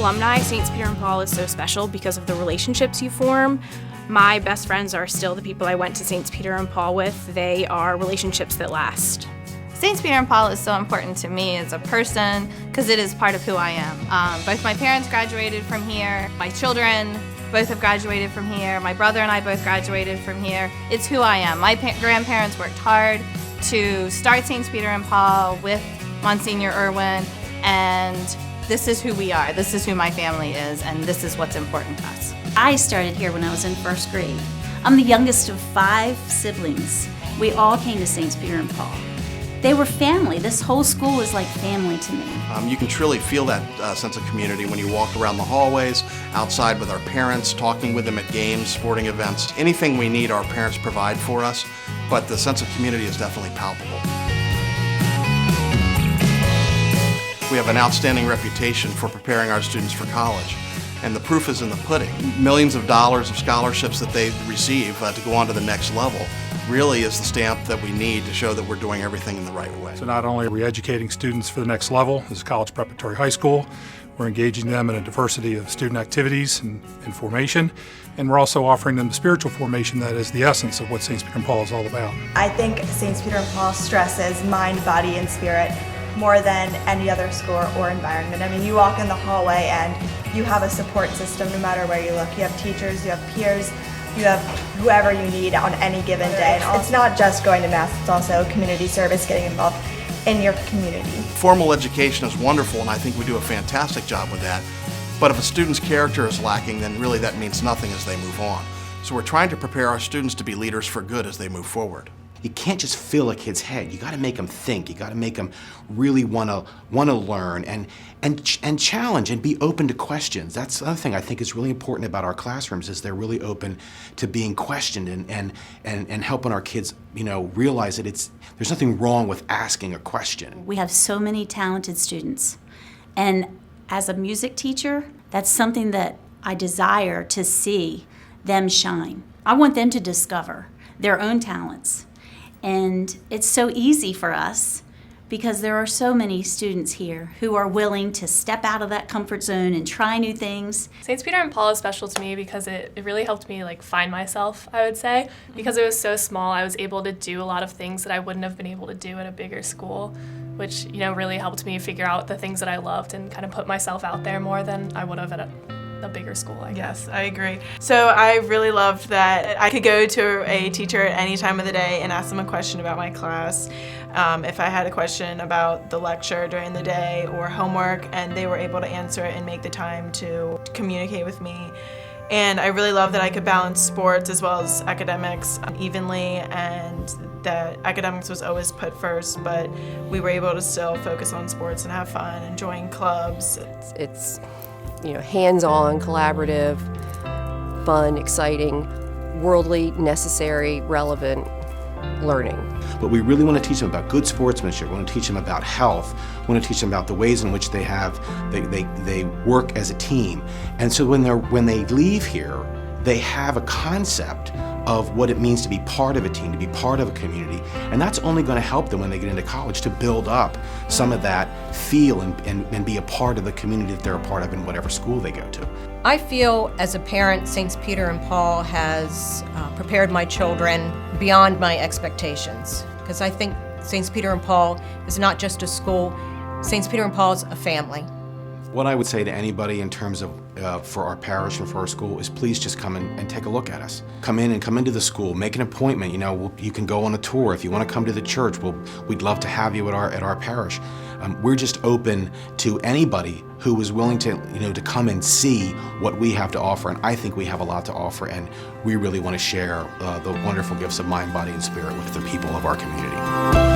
alumni, St. Peter and Paul is so special because of the relationships you form. My best friends are still the people I went to St. Peter and Paul with. They are relationships that last. St. Peter and Paul is so important to me as a person because it is part of who I am. Both my parents graduated from here. My children both have graduated from here. My brother and I both graduated from here. It's who I am. My grandparents worked hard to start St. Peter and Paul with Monsignor Irwin, and this is who we are. This is who my family is, and this is what's important to us. I started here when I was in first grade. I'm the youngest of 5 siblings. We all came to St. Peter and Paul. They were family. This whole school was like family to me. You can truly feel that sense of community when you walk around the hallways, outside with our parents, talking with them at games, sporting events. Anything we need, our parents provide for us, but the sense of community is definitely palpable. We have an outstanding reputation for preparing our students for college, and the proof is in the pudding. Millions of dollars of scholarships that they receive to go on to the next level really is the stamp that we need to show that we're doing everything in the right way. So not only are we educating students for the next level as a college preparatory high school, we're engaging them in a diversity of student activities and formation, and we're also offering them the spiritual formation that is the essence of what St. Peter and Paul is all about. I think St. Peter and Paul stresses mind, body, and spirit more than any other school or environment. I mean, you walk in the hallway and you have a support system no matter where you look. You have teachers, you have peers, you have whoever you need on any given day. And it's not just going to Mass, it's also community service, getting involved in your community. Formal education is wonderful, and I think we do a fantastic job with that. But if a student's character is lacking, then really that means nothing as they move on. So we're trying to prepare our students to be leaders for good as they move forward. You can't just fill a kid's head. You got to make them think. You got to make them really want to learn and challenge and be open to questions. That's the other thing I think is really important about our classrooms is they're really open to being questioned and helping our kids, realize that there's nothing wrong with asking a question. We have so many talented students, and as a music teacher, that's something that I desire to see them shine. I want them to discover their own talents. And it's so easy for us because there are so many students here who are willing to step out of that comfort zone and try new things. St. Peter and Paul is special to me because it really helped me find myself, I would say. Because it was so small, I was able to do a lot of things that I wouldn't have been able to do at a bigger school, which really helped me figure out the things that I loved and kind of put myself out there more than I would have at a bigger school, I guess. Yes, I agree. So I really loved that I could go to a teacher at any time of the day and ask them a question about my class. If I had a question about the lecture during the day or homework, and they were able to answer it and make the time to communicate with me. And I really love that I could balance sports as well as academics evenly, and that academics was always put first, but we were able to still focus on sports and have fun and join clubs. It's hands-on, collaborative, fun, exciting, worldly, necessary, relevant learning. But we really want to teach them about good sportsmanship. We want to teach them about health. We want to teach them about the ways in which they work as a team. And so when they leave here, they have a concept of what it means to be part of a team, to be part of a community. And that's only going to help them when they get into college to build up some of that feel and be a part of the community that they're a part of in whatever school they go to. I feel as a parent, St. Peter and Paul has prepared my children beyond my expectations. Because I think St. Peter and Paul is not just a school, St. Peter and Paul is a family. What I would say to anybody in terms of for our parish and for our school is please just come in and take a look at us. Come into the school, make an appointment. You can go on a tour. If you want to come to the church, we'd love to have you at our parish. We're just open to anybody who is willing to to come and see what we have to offer, and I think we have a lot to offer, and we really want to share the wonderful gifts of mind, body, and spirit with the people of our community.